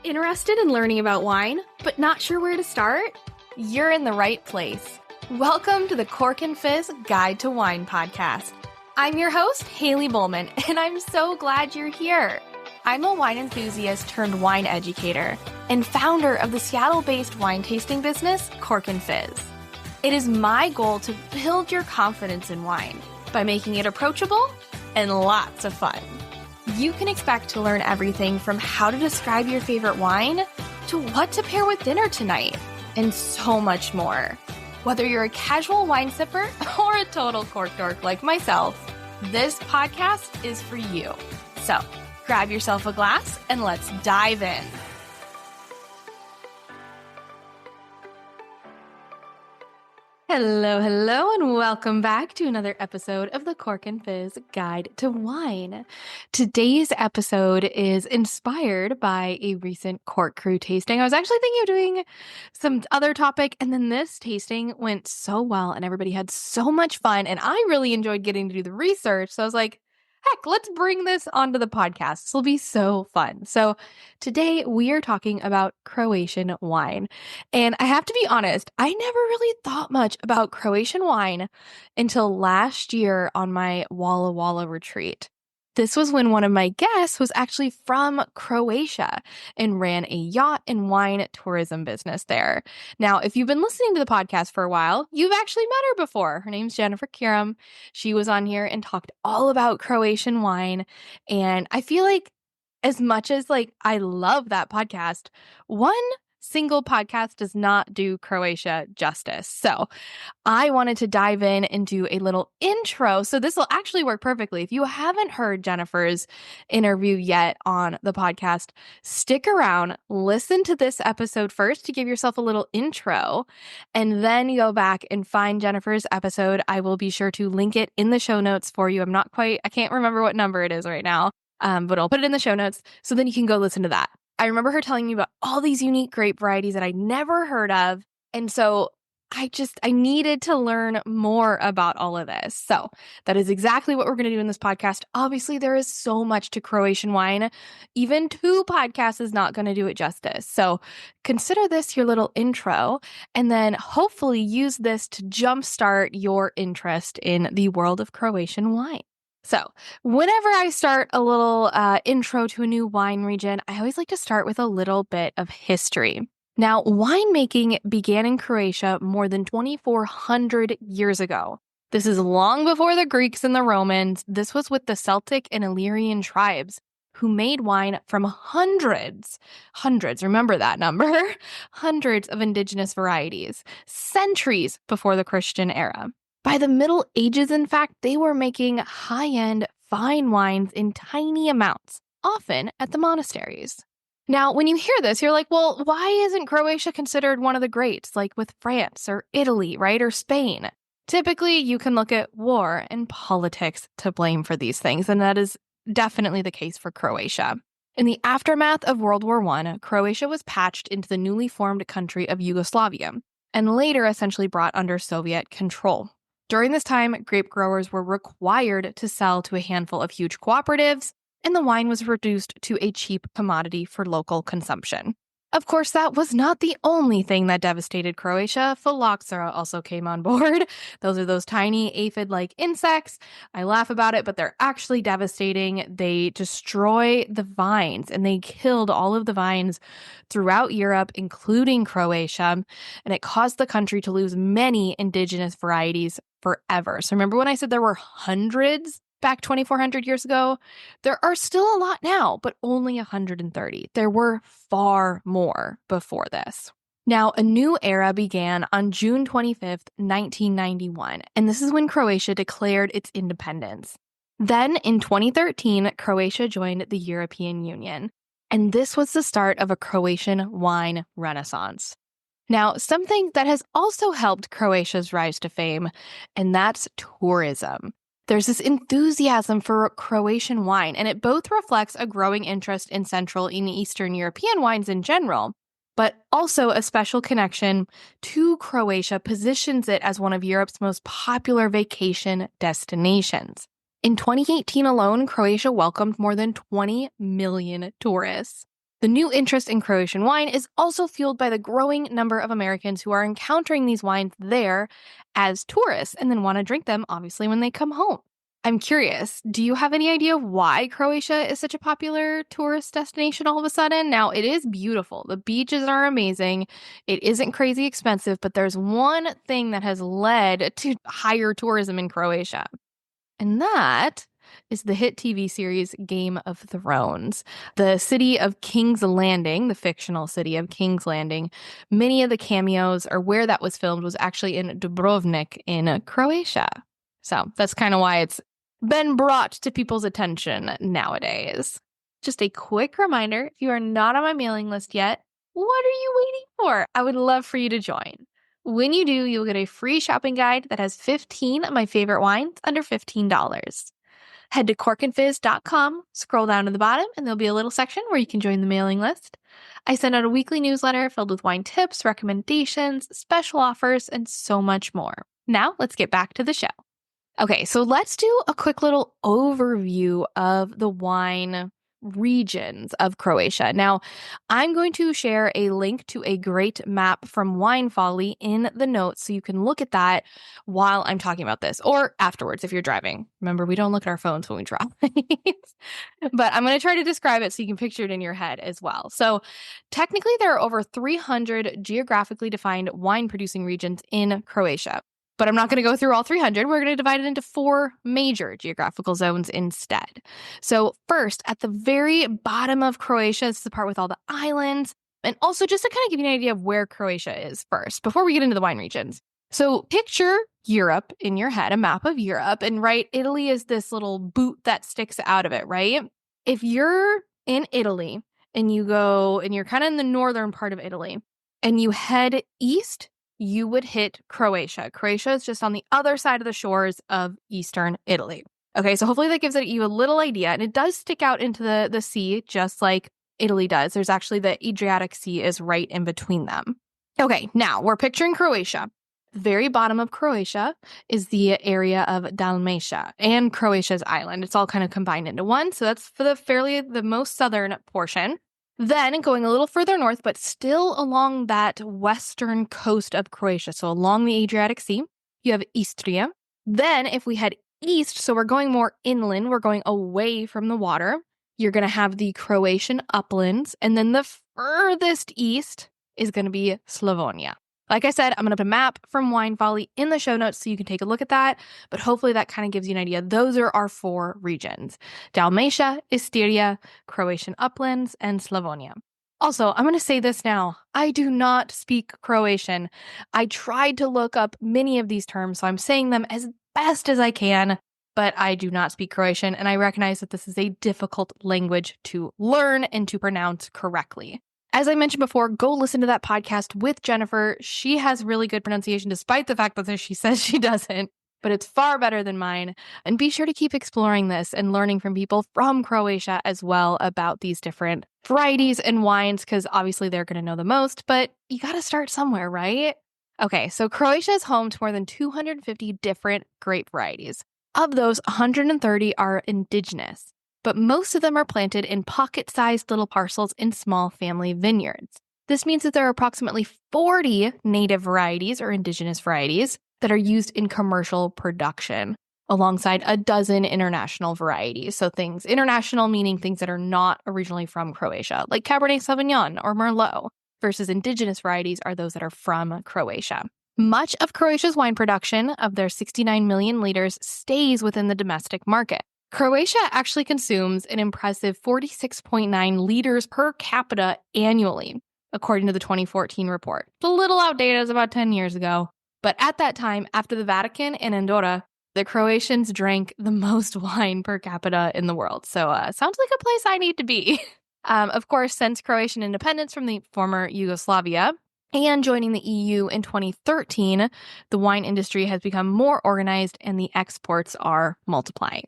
Interested in learning about wine, but not sure where to start? You're in the right place. Welcome to the Cork and Fizz Guide to Wine podcast. I'm your host, Haley Bowman, and I'm so glad you're here. I'm a wine enthusiast turned wine educator and founder of the Seattle-based wine tasting business, Cork and Fizz. It is my goal to build your confidence in wine by making it approachable and lots of fun. You can expect to learn everything from how to describe your favorite wine to what to pair with dinner tonight, and so much more. Whether you're a casual wine sipper or a total cork dork like myself, this podcast is for you. So grab yourself a glass and let's dive in. Hello, and welcome back to another episode of the Cork and Fizz Guide to Wine. Today's episode is inspired by a recent Cork Crew tasting. I was actually thinking of doing some other topic, and then this tasting went so well, and everybody had so much fun, and I really enjoyed getting to do the research, so I was like, heck, let's bring this onto the podcast. This will be so fun. So today we are talking about Croatian wine. And I have to be honest, I never really thought much about Croatian wine until last year on my Walla Walla retreat. This was when one of my guests was actually from Croatia and ran a yacht and wine tourism business there. Now, if you've been listening to the podcast for a while, you've actually met her before. Her name's Jennifer Kerum. She was on here and talked all about Croatian wine. And I feel like as much as I love that podcast, one single podcast does not do Croatia justice. So I wanted to dive in and do a little intro. So this will actually work perfectly. If you haven't heard Jennifer's interview yet on the podcast, stick around, listen to this episode first to give yourself a little intro, and then go back and find Jennifer's episode. I will be sure to link it in the show notes for you. I can't remember what number it is right now, but I'll put it in the show notes so then you can go listen to that. I remember her telling me about all these unique grape varieties that I'd never heard of. And so I needed to learn more about all of this. So that is exactly what we're going to do in this podcast. Obviously, there is so much to Croatian wine. Even 2 podcasts is not going to do it justice. So consider this your little intro, and then hopefully use this to jumpstart your interest in the world of Croatian wine. So whenever I start a little intro to a new wine region, I always like to start with a little bit of history. Now, winemaking began in Croatia more than 2,400 years ago. This is long before the Greeks and the Romans. This was with the Celtic and Illyrian tribes who made wine from hundreds, remember that number, hundreds of indigenous varieties, centuries before the Christian era. By the Middle Ages, in fact, they were making high-end, fine wines in tiny amounts, often at the monasteries. Now, when you hear this, you're like, well, why isn't Croatia considered one of the greats, like with France or Italy, right, or Spain? Typically, you can look at war and politics to blame for these things, and that is definitely the case for Croatia. In the aftermath of World War I, Croatia was patched into the newly formed country of Yugoslavia, and later essentially brought under Soviet control. During this time, grape growers were required to sell to a handful of huge cooperatives, and the wine was reduced to a cheap commodity for local consumption. Of course, that was not the only thing that devastated Croatia. Pylloxera also came on board. Those are those tiny aphid-like insects. I laugh about it, but they're actually devastating. They destroy the vines, and they killed all of the vines throughout Europe, including Croatia, and it caused the country to lose many indigenous varieties forever. So remember when I said there were hundreds back 2,400 years ago? There are still a lot now, but only 130. There were far more before this. Now, a new era began on June 25th, 1991, and this is when Croatia declared its independence. Then, in 2013, Croatia joined the European Union, and this was the start of a Croatian wine renaissance. Now, something that has also helped Croatia's rise to fame, and that's tourism. There's this enthusiasm for Croatian wine, and it both reflects a growing interest in Central and Eastern European wines in general, but also a special connection to Croatia positions it as one of Europe's most popular vacation destinations. In 2018 alone, Croatia welcomed more than 20 million tourists. The new interest in Croatian wine is also fueled by the growing number of Americans who are encountering these wines there as tourists and then want to drink them, obviously, when they come home. I'm curious, do you have any idea why Croatia is such a popular tourist destination all of a sudden? Now, it is beautiful. The beaches are amazing. It isn't crazy expensive, but there's one thing that has led to higher tourism in Croatia. And that is the hit TV series Game of Thrones. The city of King's Landing, the fictional city of King's Landing, many of the cameos or where that was filmed was actually in Dubrovnik in Croatia. So that's kind of why it's been brought to people's attention nowadays. Just a quick reminder, if you are not on my mailing list yet, what are you waiting for? I would love for you to join. When you do, you'll get a free shopping guide that has 15 of my favorite wines under $15. Head to corkandfizz.com, scroll down to the bottom, and there'll be a little section where you can join the mailing list. I send out a weekly newsletter filled with wine tips, recommendations, special offers, and so much more. Now, let's get back to the show. Okay, so let's do a quick little overview of the wine regions of Croatia. Now, I'm going to share a link to a great map from Wine Folly in the notes so you can look at that while I'm talking about this, or afterwards if you're driving. Remember, we don't look at our phones when we drive. But I'm going to try to describe it so you can picture it in your head as well. So technically, there are over 300 geographically defined wine-producing regions in Croatia. But I'm not going to go through all 300. We're going to divide it into 4 major geographical zones instead. So first, at the very bottom of Croatia, this is the part with all the islands. And also just to kind of give you an idea of where Croatia is first, before we get into the wine regions. So picture Europe in your head, a map of Europe. And right, Italy is this little boot that sticks out of it, right? If you're in Italy and you go, and you're kind of in the northern part of Italy, and you head east, you would hit Croatia. Croatia is just on the other side of the shores of eastern Italy. Okay, so hopefully that gives you a little idea. And it does stick out into the sea, just like Italy does. There's actually the Adriatic Sea is right in between them. Okay, now we're picturing Croatia. The very bottom of Croatia is the area of Dalmatia and Croatia's island. It's all kind of combined into one. So that's for the most southern portion. Then going a little further north, but still along that western coast of Croatia, so along the Adriatic Sea, you have Istria. Then if we head east, so we're going more inland, we're going away from the water, you're going to have the Croatian uplands. And then the furthest east is going to be Slavonia. Like I said, I'm going to put a map from Wine Folly in the show notes so you can take a look at that. But hopefully that kind of gives you an idea. Those are our 4 regions: Dalmatia, Istria, Croatian uplands, and Slavonia. Also, I'm going to say this now. I do not speak Croatian. I tried to look up many of these terms, so I'm saying them as best as I can, but I do not speak Croatian, and I recognize that this is a difficult language to learn and to pronounce correctly. As I mentioned before, go listen to that podcast with Jennifer. She has really good pronunciation, despite the fact that she says she doesn't, but it's far better than mine. And be sure to keep exploring this and learning from people from Croatia as well about these different varieties and wines, because obviously they're going to know the most, but you got to start somewhere, right? Okay, so Croatia is home to more than 250 different grape varieties. Of those, 130 are indigenous, but most of them are planted in pocket-sized little parcels in small family vineyards. This means that there are approximately 40 native varieties or indigenous varieties that are used in commercial production, alongside a dozen international varieties. So things international meaning things that are not originally from Croatia, like Cabernet Sauvignon or Merlot, versus indigenous varieties are those that are from Croatia. Much of Croatia's wine production, of their 69 million liters, stays within the domestic market. Croatia actually consumes an impressive 46.9 liters per capita annually, according to the 2014 report. It's a little outdated, it was about 10 years ago. But at that time, after the Vatican and Andorra, the Croatians drank the most wine per capita in the world. So sounds like a place I need to be. Of course, since Croatian independence from the former Yugoslavia and joining the EU in 2013, the wine industry has become more organized and the exports are multiplying.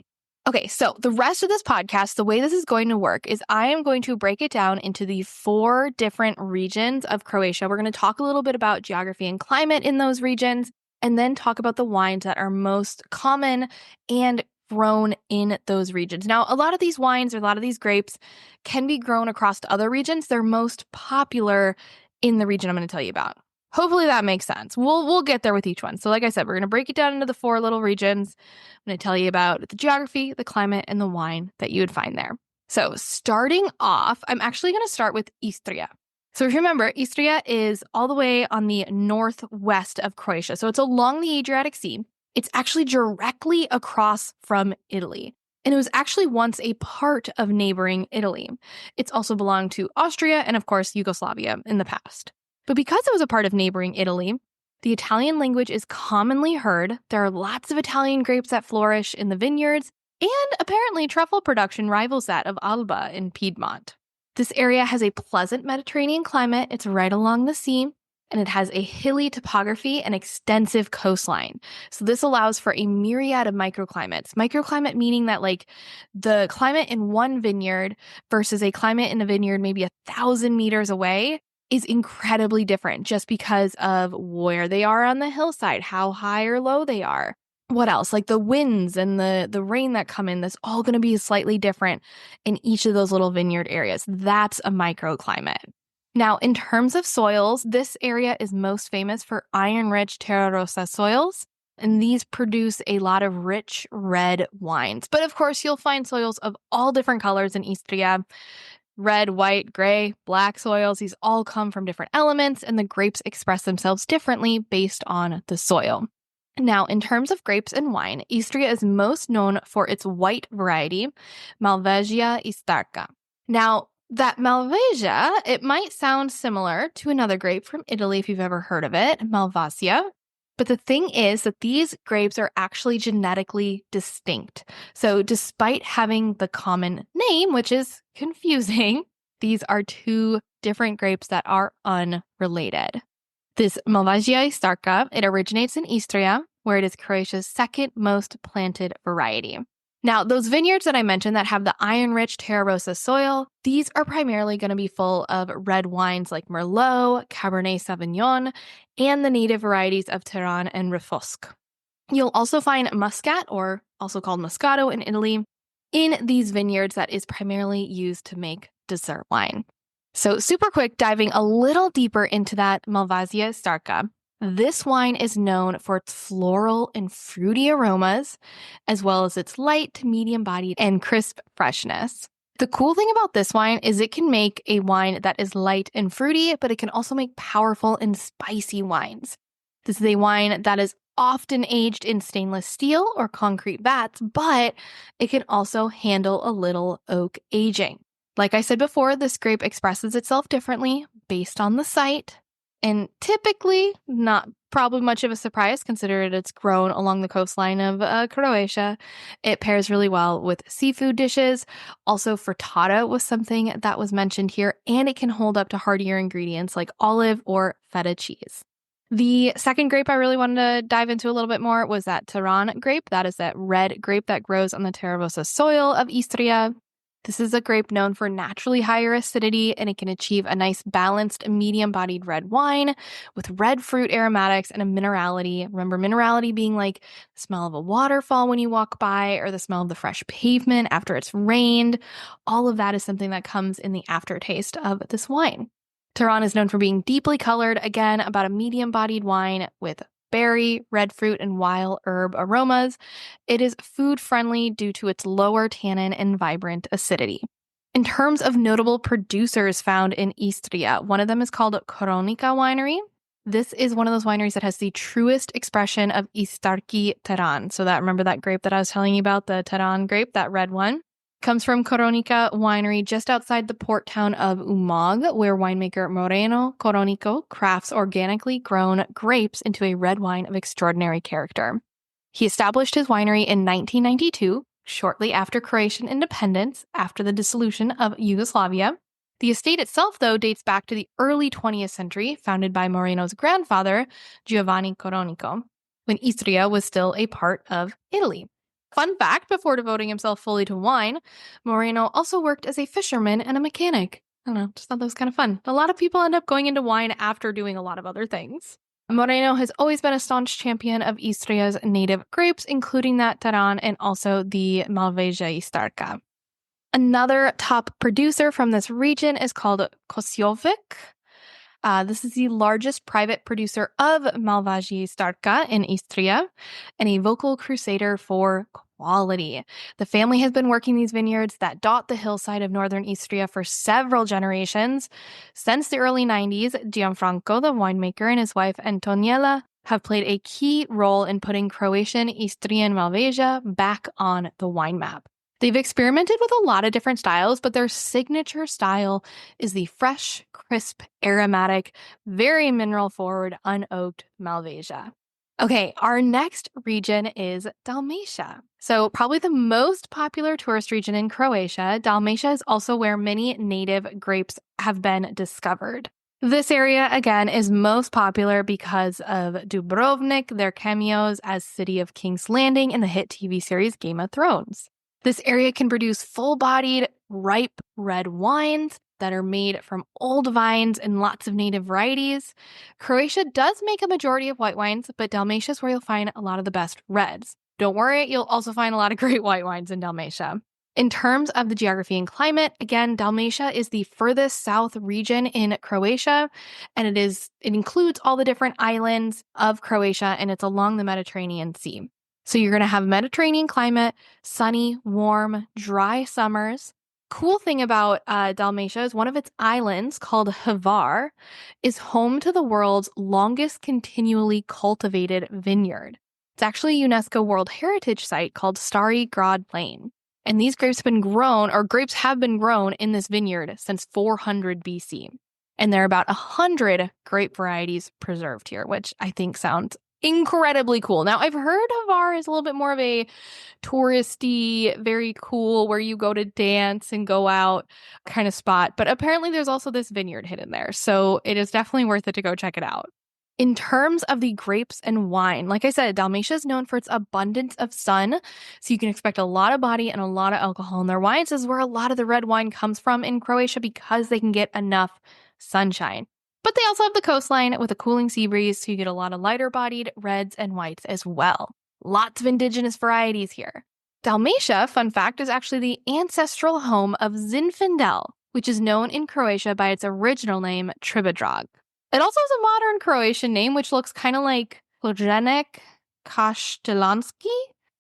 Okay, so the rest of this podcast, the way this is going to work is I am going to break it down into the 4 different regions of Croatia. We're going to talk a little bit about geography and climate in those regions, and then talk about the wines that are most common and grown in those regions. Now, a lot of these wines or a lot of these grapes can be grown across to other regions. They're most popular in the region I'm going to tell you about. Hopefully that makes sense. We'll get there with each one. So like I said, we're going to break it down into the 4 little regions. I'm going to tell you about the geography, the climate, and the wine that you would find there. So starting off, I'm actually going to start with Istria. So if you remember, Istria is all the way on the northwest of Croatia. So it's along the Adriatic Sea. It's actually directly across from Italy. And it was actually once a part of neighboring Italy. It's also belonged to Austria and, of course, Yugoslavia in the past. But because it was a part of neighboring Italy, the Italian language is commonly heard. There are lots of Italian grapes that flourish in the vineyards, and apparently truffle production rivals that of Alba in Piedmont. This area has a pleasant Mediterranean climate. It's right along the sea, and it has a hilly topography and extensive coastline. So this allows for a myriad of microclimates. Microclimate meaning that like the climate in one vineyard versus a climate in a vineyard maybe 1,000 meters away is incredibly different just because of where they are on the hillside, how high or low they are. What else? Like the winds and the rain that come in, that's all going to be slightly different in each of those little vineyard areas. That's a microclimate. Now, in terms of soils, this area is most famous for iron-rich Terra Rossa soils, and these produce a lot of rich red wines. But of course, you'll find soils of all different colors in Istria. Red, white, gray, black soils, these all come from different elements, and the grapes express themselves differently based on the soil. Now, in terms of grapes and wine, Istria is most known for its white variety, Malvasia istarca. Now, that Malvasia, it might sound similar to another grape from Italy if you've ever heard of it, Malvasia. But the thing is that these grapes are actually genetically distinct. So despite having the common name, which is confusing, these are 2 different grapes that are unrelated. This Malvasia istarca, it originates in Istria, where it is Croatia's 2nd most planted variety. Now, those vineyards that I mentioned that have the iron-rich Terra Rossa soil, these are primarily going to be full of red wines like Merlot, Cabernet Sauvignon, and the native varieties of Teran and Refosque. You'll also find Muscat, or also called Moscato in Italy, in these vineyards that is primarily used to make dessert wine. So super quick, diving a little deeper into that Malvasia istarca. This wine is known for its floral and fruity aromas, as well as its light to medium-bodied and crisp freshness. The cool thing about this wine is it can make a wine that is light and fruity, but it can also make powerful and spicy wines. This is a wine that is often aged in stainless steel or concrete vats, but it can also handle a little oak aging. Like I said before, this grape expresses itself differently based on the site, and typically not probably much of a surprise considering it's grown along the coastline of Croatia. It pairs really well with seafood dishes. Also, frittata was something that was mentioned here, and it can hold up to heartier ingredients like olive or feta cheese. The second grape I really wanted to dive into a little bit more was that Teran grape. That is that red grape that grows on the Terra Rossa soil of Istria. This is a grape known for naturally higher acidity, and it can achieve a nice balanced medium-bodied red wine with red fruit aromatics and a minerality. Remember, minerality being like the smell of a waterfall when you walk by or the smell of the fresh pavement after it's rained. All of that is something that comes in the aftertaste of this wine. Teran is known for being deeply colored, again, about a medium-bodied wine with berry, red fruit, and wild herb aromas. It is food-friendly due to its lower tannin and vibrant acidity. In terms of notable producers found in Istria, one of them is called Kronika Winery. This is one of those wineries that has the truest expression of Istarki Teran. So that, remember that grape that I was telling you about, the Teran grape, that red one? Comes from Kronika Winery just outside the port town of Umag, where winemaker Moreno Koronico crafts organically grown grapes into a red wine of extraordinary character. He established his winery in 1992, shortly after Croatian independence, after the dissolution of Yugoslavia. The estate itself, though, dates back to the early 20th century, founded by Moreno's grandfather, Giovanni Koronico, when Istria was still a part of Italy. Fun fact, before devoting himself fully to wine, Moreno also worked as a fisherman and a mechanic. I don't know, just thought that was kind of fun. A lot of people end up going into wine after doing a lot of other things. Moreno has always been a staunch champion of Istria's native grapes, including that Taran and also the Malvasia Istarka. Another top producer from this region is called Kosiovic. This is the largest private producer of Malvasia Istarka in Istria and a vocal crusader for quality. The family has been working these vineyards that dot the hillside of northern Istria for several generations. Since the early 90s, Gianfranco, the winemaker, and his wife Antoniella have played a key role in putting Croatian Istrian Malvasia back on the wine map. They've experimented with a lot of different styles, but their signature style is the fresh, crisp, aromatic, very mineral-forward, unoaked Malvasia. Okay, our next region is Dalmatia. So probably the most popular tourist region in Croatia, Dalmatia is also where many native grapes have been discovered. This area, again, is most popular because of Dubrovnik, their cameos as City of King's Landing in the hit TV series Game of Thrones. This area can produce full-bodied, ripe red wines that are made from old vines and lots of native varieties. Croatia does make a majority of white wines, but Dalmatia is where you'll find a lot of the best reds. Don't worry, you'll also find a lot of great white wines in Dalmatia. In terms of the geography and climate, again, Dalmatia is the furthest south region in Croatia, and it includes all the different islands of Croatia, and it's along the Mediterranean Sea. So you're going to have Mediterranean climate, sunny, warm, dry summers. Cool thing about Dalmatia is one of its islands, called Hvar, is home to the world's longest continually cultivated vineyard. It's actually a UNESCO World Heritage Site called Stari Grad Plain. And these grapes have been grown in this vineyard since 400 BC. And there are about 100 grape varieties preserved here, which I think sounds incredibly cool. Now, I've heard Hvar is a little bit more of a touristy, very cool, where you go to dance and go out kind of spot. But apparently there's also this vineyard hidden there. So it is definitely worth it to go check it out. In terms of the grapes and wine, like I said, Dalmatia is known for its abundance of sun. So you can expect a lot of body and a lot of alcohol in their wines. This is where a lot of the red wine comes from in Croatia because they can get enough sunshine. But they also have the coastline with a cooling sea breeze, so you get a lot of lighter-bodied reds and whites as well. Lots of indigenous varieties here. Dalmatia, fun fact, is actually the ancestral home of Zinfandel, which is known in Croatia by its original name, Tribedrag. It also has a modern Croatian name, which looks kind of like Plojenek Kaštelanski.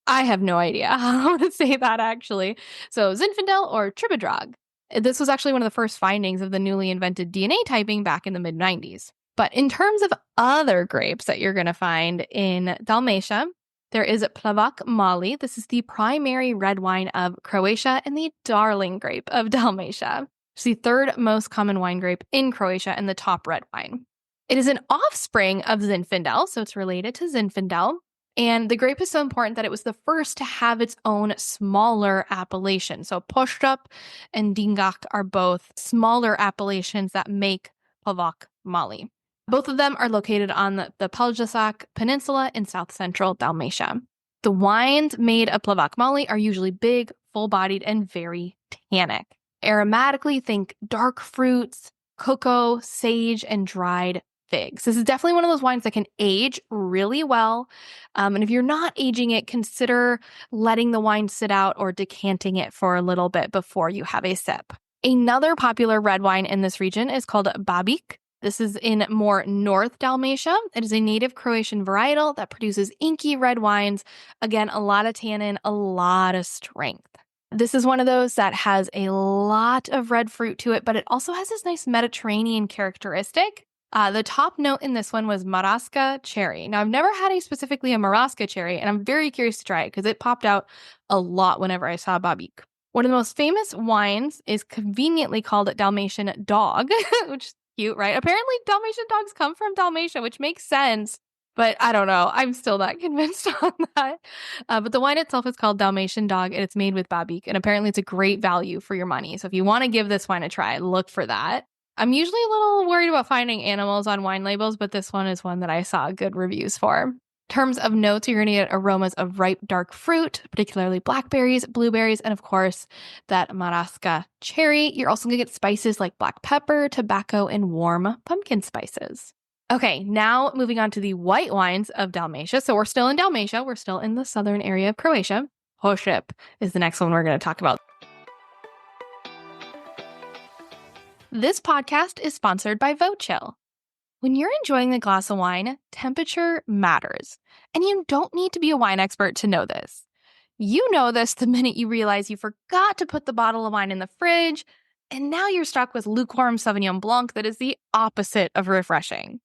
I have no idea how to say that, actually. So Zinfandel or Tribedrag. This was actually one of the first findings of the newly invented DNA typing back in the mid-90s. But in terms of other grapes that you're going to find in Dalmatia, there is Plavac Mali. This is the primary red wine of Croatia and the darling grape of Dalmatia. It's the third most common wine grape in Croatia and the top red wine. It is an offspring of Zinfandel, so it's related to Zinfandel. And the grape is so important that it was the first to have its own smaller appellation. So Postrap and Dingak are both smaller appellations that make Plavac Mali. Both of them are located on the Pylloxera Peninsula in south-central Dalmatia. The wines made of Plavac Mali are usually big, full-bodied, and very tannic. Aromatically, think dark fruits, cocoa, sage, and dried figs. This is definitely one of those wines that can age really well. And if you're not aging it, consider letting the wine sit out or decanting it for a little bit before you have a sip. Another popular red wine in this region is called Babik. This is in more North Dalmatia. It is a native Croatian varietal that produces inky red wines. Again, a lot of tannin, a lot of strength. This is one of those that has a lot of red fruit to it, but it also has this nice Mediterranean characteristic. The top note in this one was Marasca cherry. Now, I've never had specifically a Marasca cherry, and I'm very curious to try it because it popped out a lot whenever I saw Babik. One of the most famous wines is conveniently called Dalmatian Dog, which is cute, right? Apparently, Dalmatian dogs come from Dalmatia, which makes sense. But I don't know. I'm still not convinced on that. But the wine itself is called Dalmatian Dog, and it's made with Babik. And apparently, it's a great value for your money. So if you want to give this wine a try, look for that. I'm usually a little worried about finding animals on wine labels, but this one is one that I saw good reviews for. In terms of notes, you're going to get aromas of ripe, dark fruit, particularly blackberries, blueberries, and of course, that Marasca cherry. You're also going to get spices like black pepper, tobacco, and warm pumpkin spices. Okay, now moving on to the white wines of Dalmatia. So we're still in Dalmatia. We're still in the southern area of Croatia. Hošep is the next one we're going to talk about. This podcast is sponsored by Vochill. When you're enjoying a glass of wine, temperature matters. And you don't need to be a wine expert to know this. You know this the minute you realize you forgot to put the bottle of wine in the fridge, and now you're stuck with lukewarm Sauvignon Blanc that is the opposite of refreshing.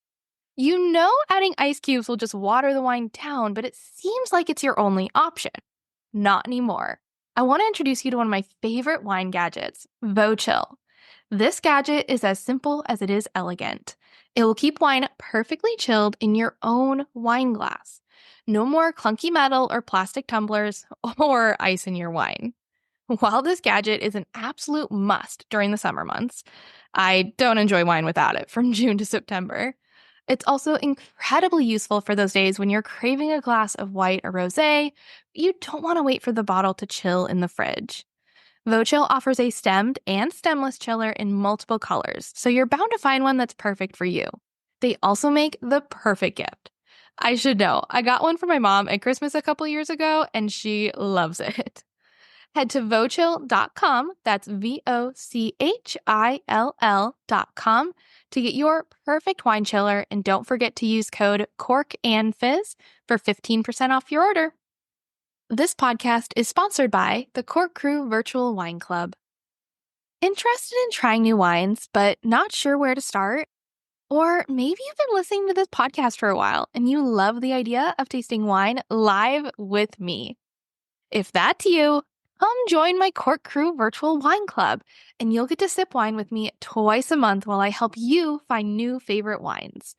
You know adding ice cubes will just water the wine down, but it seems like it's your only option. Not anymore. I want to introduce you to one of my favorite wine gadgets, Vochill. This gadget is as simple as it is elegant. It will keep wine perfectly chilled in your own wine glass. No more clunky metal or plastic tumblers or ice in your wine. While this gadget is an absolute must during the summer months, I don't enjoy wine without it from June to September. It's also incredibly useful for those days when you're craving a glass of white or rosé, but you don't want to wait for the bottle to chill in the fridge. Vochill offers a stemmed and stemless chiller in multiple colors, so you're bound to find one that's perfect for you. They also make the perfect gift. I should know, I got one for my mom at Christmas a couple years ago, and she loves it. Head to Vochill.com, that's VOCHILL.com, to get your perfect wine chiller, and don't forget to use code CORKANDFIZZ for 15% off your order. This podcast is sponsored by the Cork Crew Virtual Wine Club. Interested in trying new wines, but not sure where to start? Or maybe you've been listening to this podcast for a while and you love the idea of tasting wine live with me. If that's you, come join my Cork Crew Virtual Wine Club, and you'll get to sip wine with me twice a month while I help you find new favorite wines.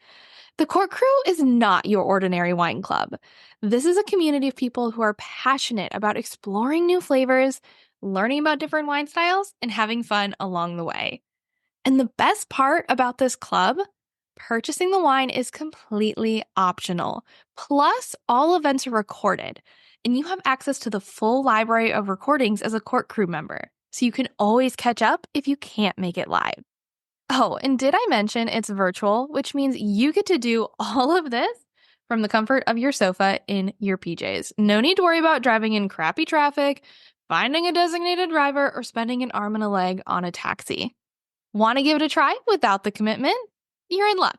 The Cork Crew is not your ordinary wine club. This is a community of people who are passionate about exploring new flavors, learning about different wine styles, and having fun along the way. And the best part about this club, purchasing the wine is completely optional. Plus, all events are recorded, and you have access to the full library of recordings as a Cork Crew member, so you can always catch up if you can't make it live. Oh, and did I mention it's virtual, which means you get to do all of this from the comfort of your sofa in your PJs. No need to worry about driving in crappy traffic, finding a designated driver, or spending an arm and a leg on a taxi. Want to give it a try without the commitment? You're in luck.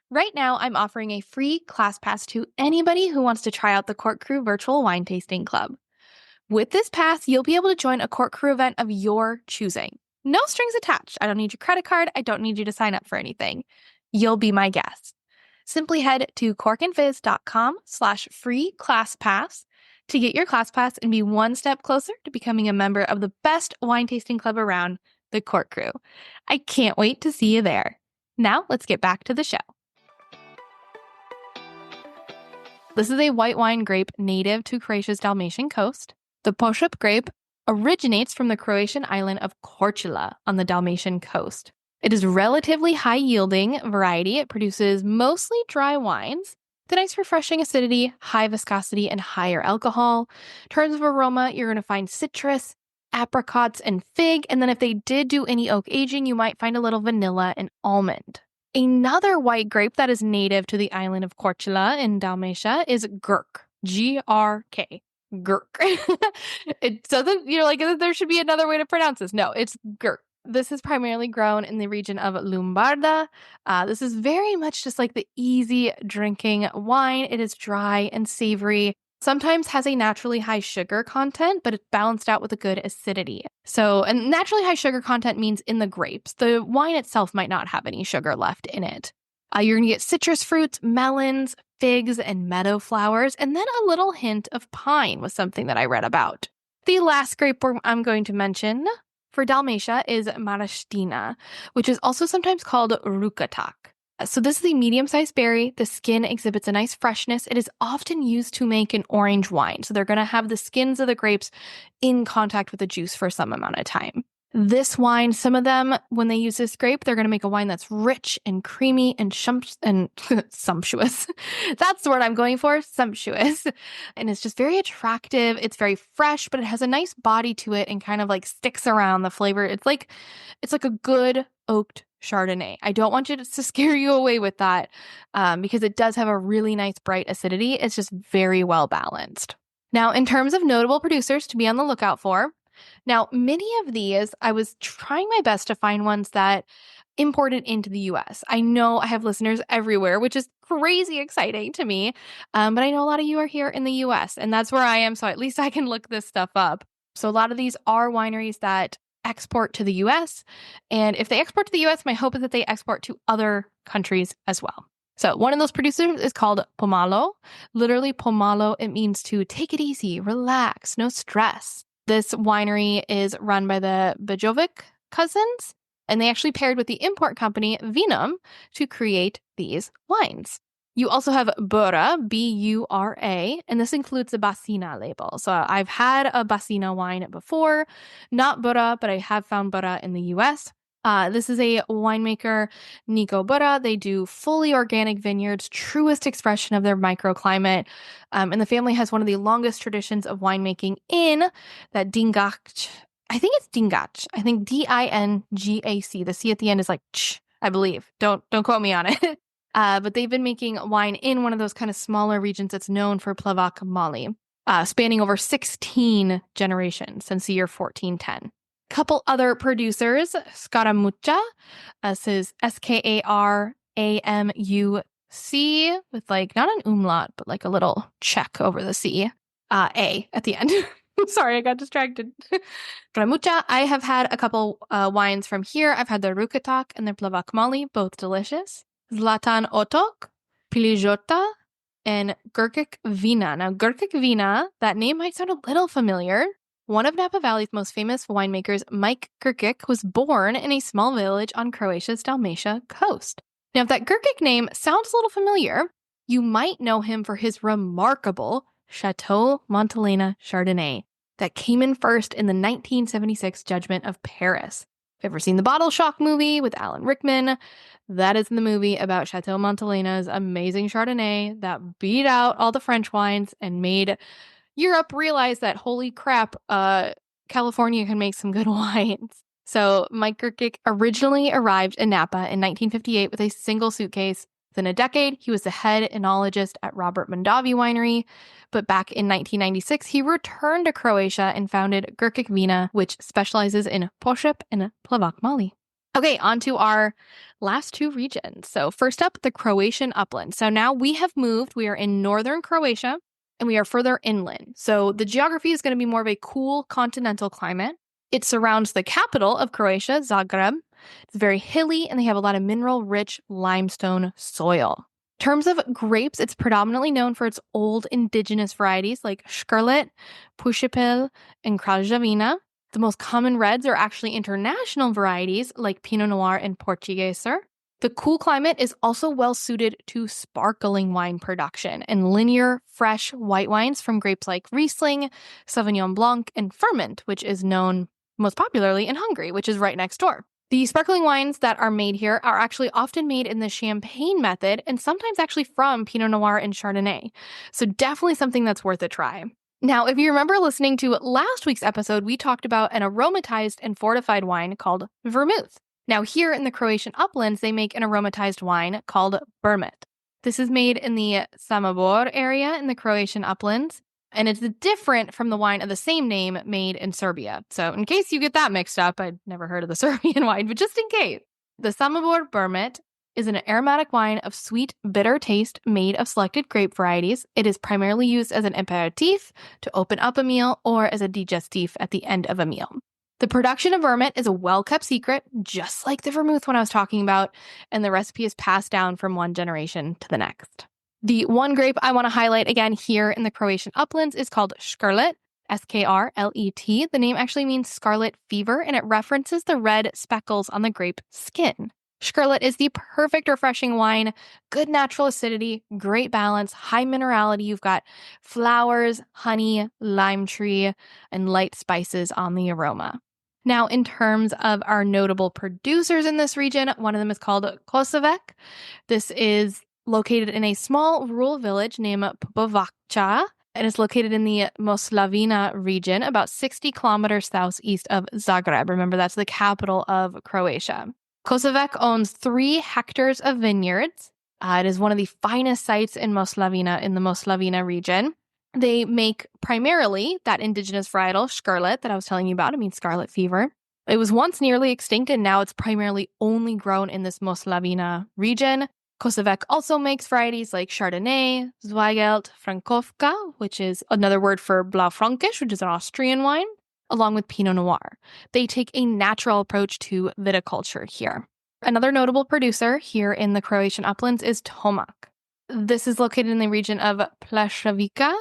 Right now, I'm offering a free class pass to anybody who wants to try out the Cork Crew Virtual Wine Tasting Club. With this pass, you'll be able to join a Cork Crew event of your choosing. No strings attached. I don't need your credit card. I don't need you to sign up for anything. You'll be my guest. Simply head to corkandfizz.com/free class pass to get your class pass and be one step closer to becoming a member of the best wine tasting club around, the Cork Crew. I can't wait to see you there. Now let's get back to the show. This is a white wine grape native to Croatia's Dalmatian coast. The Hošep grape originates from the Croatian island of Korčula on the Dalmatian coast. It is relatively high-yielding variety. It produces mostly dry wines, with a nice refreshing acidity, high viscosity, and higher alcohol. In terms of aroma, you're going to find citrus, apricots, and fig, and then if they did do any oak aging, you might find a little vanilla and almond. Another white grape that is native to the island of Korčula in Dalmatia is Grk, G-R-K. Grk. It doesn't, there should be another way to pronounce this. No, it's Grk. This is primarily grown in the region of Lombarda. This is very much just like the easy drinking wine. It is dry and savory. Sometimes has a naturally high sugar content, but it's balanced out with a good acidity. And naturally high sugar content means in the grapes. The wine itself might not have any sugar left in it. You're going to get citrus fruits, melons, figs, and meadow flowers, and then a little hint of pine was something that I read about. The last grape I'm going to mention for Dalmatia is Marastina, which is also sometimes called Rukatak. So this is a medium-sized berry. The skin exhibits a nice freshness. It is often used to make an orange wine. So they're going to have the skins of the grapes in contact with the juice for some amount of time. This wine, some of them, when they use this grape, they're going to make a wine that's rich and creamy and sumptuous. That's the word I'm going for, sumptuous. And it's just very attractive. It's very fresh, but it has a nice body to it and kind of like sticks around the flavor. It's like a good oaked Chardonnay. I don't want you to scare you away with that because it does have a really nice bright acidity. It's just very well balanced. Now, in terms of notable producers to be on the lookout for, now many of these, I was trying my best to find ones that imported into the US. I know I have listeners everywhere, which is crazy exciting to me. But I know a lot of you are here in the US, and that's where I am. So at least I can look this stuff up. So a lot of these are wineries that export to the US. And if they export to the US, my hope is that they export to other countries as well. So one of those producers is called Pomalo. Literally, Pomalo, it means to take it easy, relax, no stress. This winery is run by the Bejovic cousins, and they actually paired with the import company Vinum to create these wines. You also have Bura, B-U-R-A, and this includes the Basina label. So I've had a Basina wine before, not Bura, but I have found Bura in the US. This is a winemaker, Nico Bura. They do fully organic vineyards, truest expression of their microclimate. And the family has one of the longest traditions of winemaking in that Dingac. I think it's Dingac. I think D-I-N-G-A-C. The C at the end is like ch, I believe. Don't quote me on it. But they've been making wine in one of those kind of smaller regions that's known for Plavac Mali, spanning over 16 generations since the year 1410. Couple other producers, Scaramuccia. This is S-K-A-R-A-M-U-C with like not an umlaut, but like a little check over the C. A at the end. Sorry, I got distracted. Scaramuccia. I have had a couple wines from here. I've had the Rukatak and the Plavac Mali, both delicious. Zlatan Otok, Pilijota, and Gurkic Vina. Now, Gurkic Vina, that name might sound a little familiar. One of Napa Valley's most famous winemakers, Mike Gurkic, was born in a small village on Croatia's Dalmatia coast. Now, if that Gurkic name sounds a little familiar, you might know him for his remarkable Chateau Montelena Chardonnay that came in first in the 1976 Judgment of Paris. If you've ever seen the Bottle Shock movie with Alan Rickman, that is in the movie about Chateau Montelena's amazing Chardonnay that beat out all the French wines and made Europe realize that, holy crap, California can make some good wines. So Mike Gurkic originally arrived in Napa in 1958 with a single suitcase. Within a decade, he was the head enologist at Robert Mondavi Winery. But back in 1996, he returned to Croatia and founded Gurkic Vina, which specializes in Pošep and Plavac Mali. Okay, on to our last two regions. So first up, the Croatian upland. So now we have moved. We are in northern Croatia, and we are further inland. So the geography is going to be more of a cool continental climate. It surrounds the capital of Croatia, Zagreb. It's very hilly, and they have a lot of mineral-rich limestone soil. In terms of grapes, it's predominantly known for its old indigenous varieties like Škrlet, Pušepil, and Kraljevina. The most common reds are actually international varieties like Pinot Noir and Portugueser. The cool climate is also well suited to sparkling wine production and linear, fresh white wines from grapes like Riesling, Sauvignon Blanc, and Ferment, which is known most popularly in Hungary, which is right next door. The sparkling wines that are made here are actually often made in the champagne method and sometimes actually from Pinot Noir and Chardonnay. So definitely something that's worth a try. Now, if you remember listening to last week's episode, we talked about an aromatized and fortified wine called vermouth. Now, here in the Croatian uplands, they make an aromatized wine called Bermet. This is made in the Samobor area in the Croatian uplands, and it's different from the wine of the same name made in Serbia. So in case you get that mixed up, I'd never heard of the Serbian wine, but just in case, the Samobor Bermet is an aromatic wine of sweet, bitter taste made of selected grape varieties. It is primarily used as an aperitif to open up a meal or as a digestif at the end of a meal. The production of vermouth is a well-kept secret, just like the vermouth one I was talking about, and the recipe is passed down from one generation to the next. The one grape I want to highlight again here in the Croatian uplands is called Škrlet, S-K-R-L-E-T. The name actually means scarlet fever, and it references the red speckles on the grape skin. Škrlet is the perfect refreshing wine, good natural acidity, great balance, high minerality. You've got flowers, honey, lime tree, and light spices on the aroma. Now, in terms of our notable producers in this region, one of them is called Kosovec. This is located in a small rural village named Popovača, and it's located in the Moslavina region, about 60 kilometers southeast of Zagreb. Remember, that's the capital of Croatia. Kosovec owns 3 hectares of vineyards. It is one of the finest sites in Moslavina, in the Moslavina region. They make primarily that indigenous varietal, Scarlet, that I was telling you about. I mean, scarlet fever. It was once nearly extinct, and now it's primarily only grown in this Moslavina region. Kosovec also makes varieties like Chardonnay, Zweigelt, Frankovka, which is another word for Blaufränkisch, which is an Austrian wine, along with Pinot Noir. They take a natural approach to viticulture here. Another notable producer here in the Croatian uplands is Tomak. This is located in the region of Pleševica.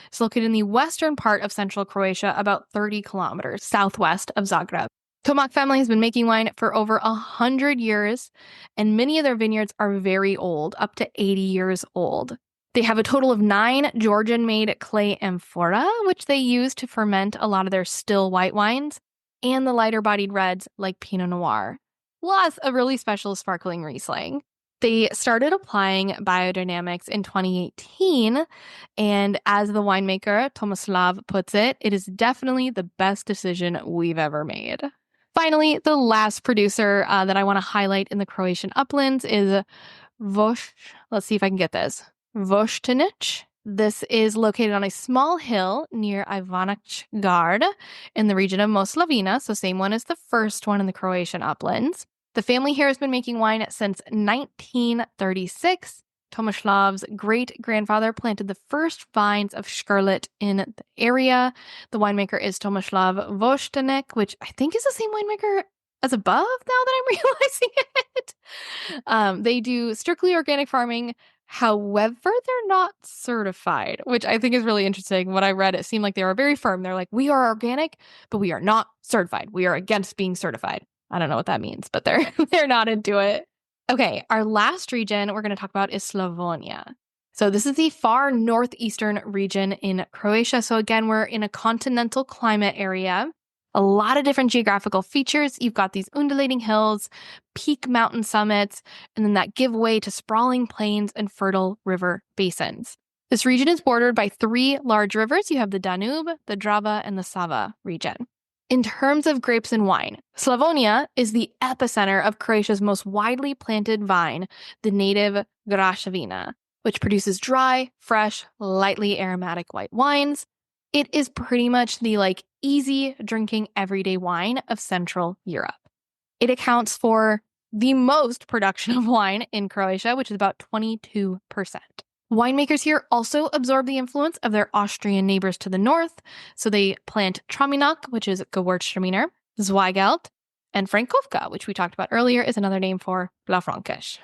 It's located in the western part of central Croatia, about 30 kilometers southwest of Zagreb. Tomak family has been making wine for over 100 years, and many of their vineyards are very old, up to 80 years old. They have a total of 9 Georgian-made clay amphora, which they use to ferment a lot of their still white wines, and the lighter-bodied reds like Pinot Noir, plus a really special sparkling Riesling. They started applying biodynamics in 2018, and as the winemaker Tomislav puts it, it is definitely the best decision we've ever made. Finally, the last producer that I want to highlight in the Croatian uplands is let's see if I can get this. Voštenić. This is located on a small hill near Ivanac Gard in the region of Moslavina, so same one as the first one in the Croatian uplands. The family here has been making wine since 1936. Tomislav's great-grandfather planted the first vines of Scarlet in the area. The winemaker is Tomislav Voštenić, which I think is the same winemaker as above now that I'm realizing it. They do strictly organic farming. However, they're not certified, which I think is really interesting. When I read it seemed like they were very firm. They're like, we are organic, but we are not certified. We are against being certified. I don't know what that means, but they're not into it. Okay, our last region we're going to talk about is Slavonia. So this is the far northeastern region in Croatia. So again, we're in a continental climate area. A lot of different geographical features. You've got these undulating hills, peak mountain summits, and then that give way to sprawling plains and fertile river basins. This region is bordered by 3 large rivers. You have the Danube, the Drava, and the Sava region. In terms of grapes and wine, Slavonia is the epicenter of Croatia's most widely planted vine, the native Graševina, which produces dry, fresh, lightly aromatic white wines. It is pretty much the easy drinking everyday wine of Central Europe. It accounts for the most production of wine in Croatia, which is about 22%. Winemakers here also absorb the influence of their Austrian neighbors to the north, so they plant Traminok, which is Gewürztraminer, Zweigelt, and Frankovka, which we talked about earlier, is another name for Blaufränkisch.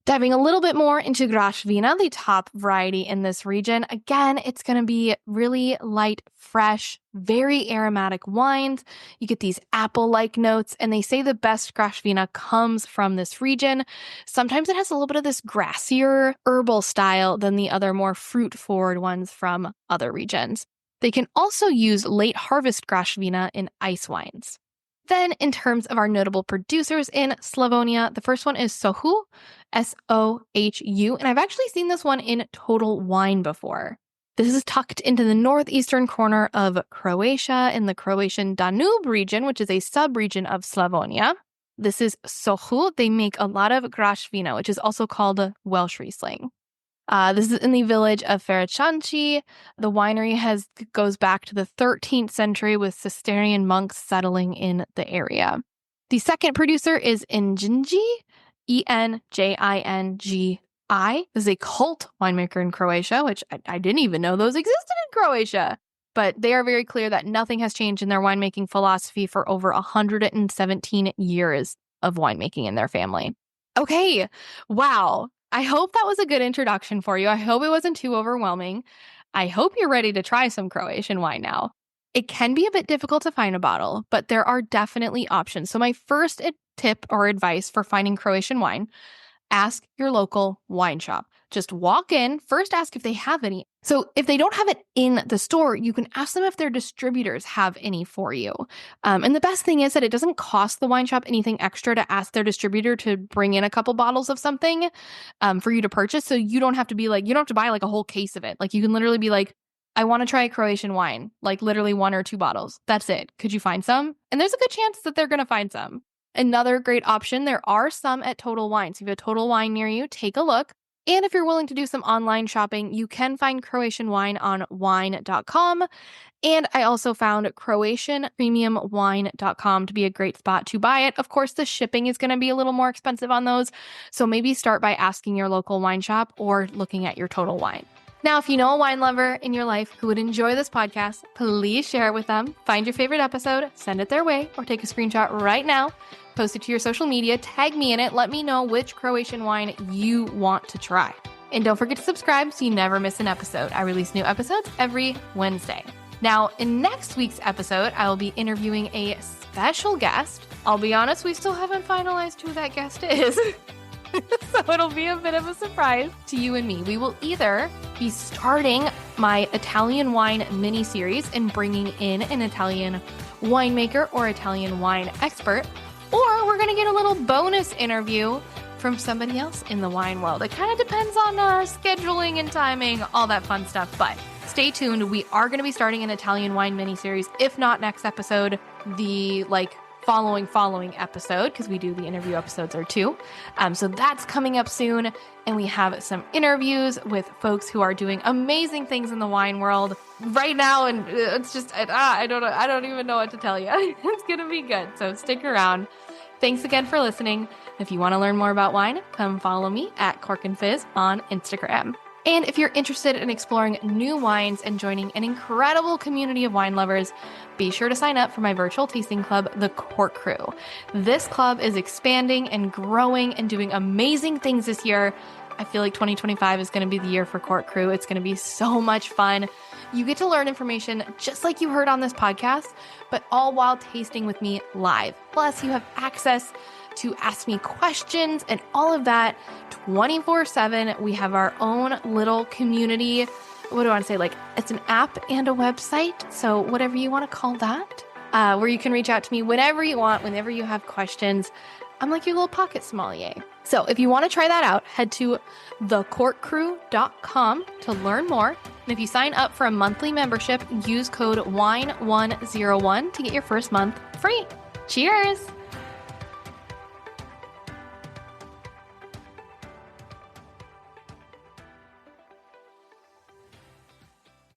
Diving a little bit more into Graševina, the top variety in this region, again, it's going to be really light, fresh, very aromatic wines. You get these apple-like notes, and they say the best Graševina comes from this region. Sometimes it has a little bit of this grassier herbal style than the other more fruit-forward ones from other regions. They can also use late harvest Graševina in ice wines. Then, in terms of our notable producers in Slavonia, the first one is Sohu, S-O-H-U, and I've actually seen this one in Total Wine before. This is tucked into the northeastern corner of Croatia in the Croatian Danube region, which is a sub-region of Slavonia. This is Sohu. They make a lot of Graševina, which is also called Welsh Riesling. This is in the village of Feričanci. The winery goes back to the 13th century with Cistercian monks settling in the area. The second producer is Enginji, E-N-J-I-N-G-I. This is a cult winemaker in Croatia, which I didn't even know those existed in Croatia. But they are very clear that nothing has changed in their winemaking philosophy for over 117 years of winemaking in their family. Okay, wow. I hope that was a good introduction for you. I hope it wasn't too overwhelming. I hope you're ready to try some Croatian wine now. It can be a bit difficult to find a bottle, but there are definitely options. So my first tip or advice for finding Croatian wine, ask your local wine shop. Just walk in, first ask if they have any. So if they don't have it in the store, you can ask them if their distributors have any for you. And the best thing is that it doesn't cost the wine shop anything extra to ask their distributor to bring in a couple bottles of something for you to purchase. So you don't have to you don't have to buy a whole case of it. You can literally be like, I want to try a Croatian wine, literally 1 or 2 bottles. That's it. Could you find some? And there's a good chance that they're going to find some. Another great option, there are some at Total Wine. So if you have a Total Wine near you, take a look. And if you're willing to do some online shopping, you can find Croatian wine on wine.com. And I also found CroatianPremiumWine.com to be a great spot to buy it. Of course, the shipping is going to be a little more expensive on those. So maybe start by asking your local wine shop or looking at your Total Wine. Now, if you know a wine lover in your life who would enjoy this podcast, please share it with them. Find your favorite episode, send it their way, or take a screenshot right now. Post it to your social media, tag me in it, let me know which Croatian wine you want to try. And don't forget to subscribe so you never miss an episode. I release new episodes every Wednesday. Now, in next week's episode, I will be interviewing a special guest. I'll be honest, we still haven't finalized who that guest is. So it'll be a bit of a surprise to you and me. We will either be starting my Italian wine mini-series and bringing in an Italian winemaker or Italian wine expert, or we're going to get a little bonus interview from somebody else in the wine world. It kind of depends on scheduling and timing, all that fun stuff, but stay tuned. We are going to be starting an Italian wine mini-series, if not next episode, the following episode, because we do the interview episodes or two. So that's coming up soon. And we have some interviews with folks who are doing amazing things in the wine world right now. And it's just, I don't even know what to tell you. It's going to be good. So stick around. Thanks again for listening. If you want to learn more about wine, come follow me at Cork and Fizz on Instagram. And if you're interested in exploring new wines and joining an incredible community of wine lovers, be sure to sign up for my virtual tasting club, the Cork Crew. This club is expanding and growing and doing amazing things this year. I feel like 2025 is going to be the year for Cork Crew. It's going to be so much fun. You get to learn information just like you heard on this podcast, but all while tasting with me live. Plus, you have access to ask me questions and all of that 24/7. We have our own little community. What do I want to say? It's an app and a website. So whatever you want to call that, where you can reach out to me whenever you want, whenever you have questions. I'm like your little pocket sommelier. So if you want to try that out, head to thecorkcrew.com to learn more. And if you sign up for a monthly membership, use code WINE101 to get your first month free. Cheers!